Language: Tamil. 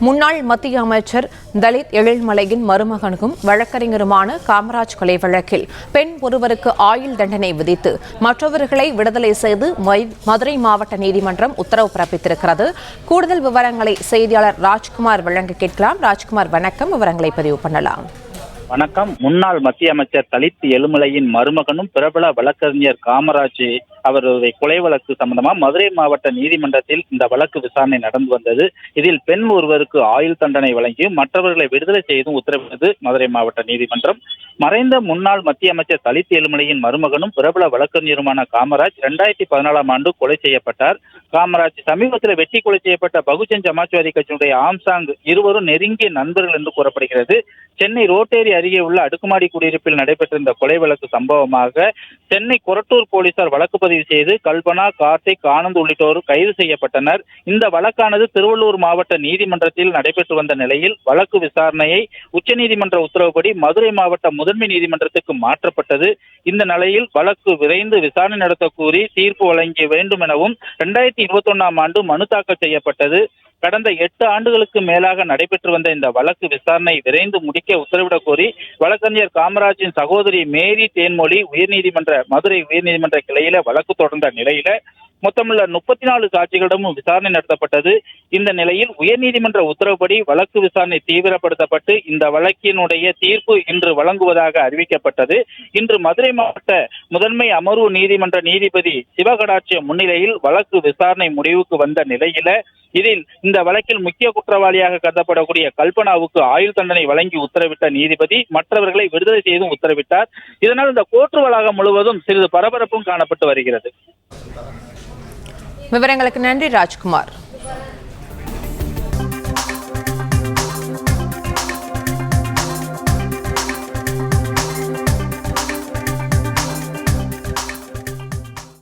முன்னாள் மத்திய அமைச்சர் தலித் எழில்மலையின் மருமகனுக்கும் வழக்கறிஞருமான காமராஜ் கொலை வழக்கில் பெண் ஒருவருக்கு ஆயுள் தண்டனை விதித்து மற்றவர்களை விடுதலை செய்து மதுரை மாவட்ட நீதிமன்றம் உத்தரவு பிறப்பித்திருக்கிறது. கூடுதல் விவரங்களை செய்தியாளர் ராஜ்குமார் வழங்க கேட்கலாம். ராஜ்குமார், வணக்கம். விவரங்களை பதிவு பண்ணலாம். வணக்கம். முன்னாள் மத்திய அமைச்சர் தலித் எழில்மலையின் மருமகனும் பிரபல வழக்கறிஞர் காமராஜ் அவருடைய கொலை வழக்கு சம்பந்தமா மதுரை மாவட்ட நீதிமன்றத்தில் இந்த வழக்கு விசாரணை நடந்து வந்தது. இதில் பெண் ஒருவருக்கு ஆயுள் தண்டனை வழங்கியும் மற்றவர்களை விடுதலை செய்தும் உத்தரவிட்டது மதுரை மாவட்ட நீதிமன்றம். மறைந்த முன்னாள் மத்திய அமைச்சர் தலித் எழில்மலையின் மருமகனும் பிரபல வழக்கறிஞருமான காமராஜ் 2014ஆம் ஆண்டு கொலை செய்யப்பட்டார். காமராஜ் சமீபத்தில் வெட்டி கொலை செய்யப்பட்ட பகுஜன் சமாஜ்வாதி கட்சியினுடைய ஆம்சாங் இருவரும் நெருங்கிய நண்பர்கள் என்று கூறப்படுகிறது. சென்னை ரோட்டேரி அருகே உள்ள அடுக்குமாடி குடியிருப்பில் நடைபெற்றிருந்த கொலை வழக்கு சம்பவமாக சென்னை கொரட்டூர் போலீசார் வழக்கு பதிவு செய்து கல்பனா, கார்த்திக், ஆனந்த் உள்ளிட்டோர் கைது செய்யப்பட்டனர். இந்த வழக்கானது திருவள்ளூர் மாவட்ட நீதிமன்றத்தில் நடைபெற்று வந்த நிலையில் வழக்கு விசாரணையை உச்சநீதிமன்ற உத்தரவுப்படி மதுரை மாவட்ட முதன்மை நீதிமன்றத்துக்கு மாற்றப்பட்டது. இந்த நிலையில் வழக்கு விரைந்து விசாரணை நடத்த கூறி தீர்ப்பு வழங்க வேண்டும் எனவும் 2021ஆம் ஆண்டு மனு தாக்கல் செய்யப்பட்டது. கடந்த 8 ஆண்டுகளுக்கு மேலாக நடைபெற்று வந்த இந்த வழக்கு விசாரணை விரைந்து முடிக்க உத்தரவிடக் கோரி வழக்கறிஞர் காமராஜின் சகோதரி மேரி தேன்மொழி மதுரை உயர்நீதிமன்ற கிளையில வழக்கு தொடர்ந்த நிலையில மொத்தமுள்ள 34 சாட்சிகளிடமும் விசாரணை நடத்தப்பட்டது. இந்த நிலையில் உயர்நீதிமன்ற உத்தரவுப்படி வழக்கு விசாரணை தீவிரப்படுத்தப்பட்டு இந்த வழக்கினுடைய தீர்ப்பு இன்று வழங்குவதாக அறிவிக்கப்பட்டது. இன்று மதுரை மாவட்ட முதன்மை அமர்வு நீதிமன்ற நீதிபதி சிவகடாட்சியம் முன்னிலையில் வழக்கு விசாரணை முடிவுக்கு வந்த நிலையில இதில் இந்த வழக்கில் முக்கிய குற்றவாளியாக கருதப்படக்கூடிய கல்பனாவுக்கு ஆயுள் தண்டனை வழங்கி உத்தரவிட்ட நீதிபதி மற்றவர்களை விடுதலை செய்தும் உத்தரவிட்டார். இதனால் இந்த கோர்ட்டு வளாகம் முழுவதும் சிறிது பரபரப்பும் காணப்பட்டு வருகிறது. விவரங்களுக்கு நன்றி ராஜ்குமார்.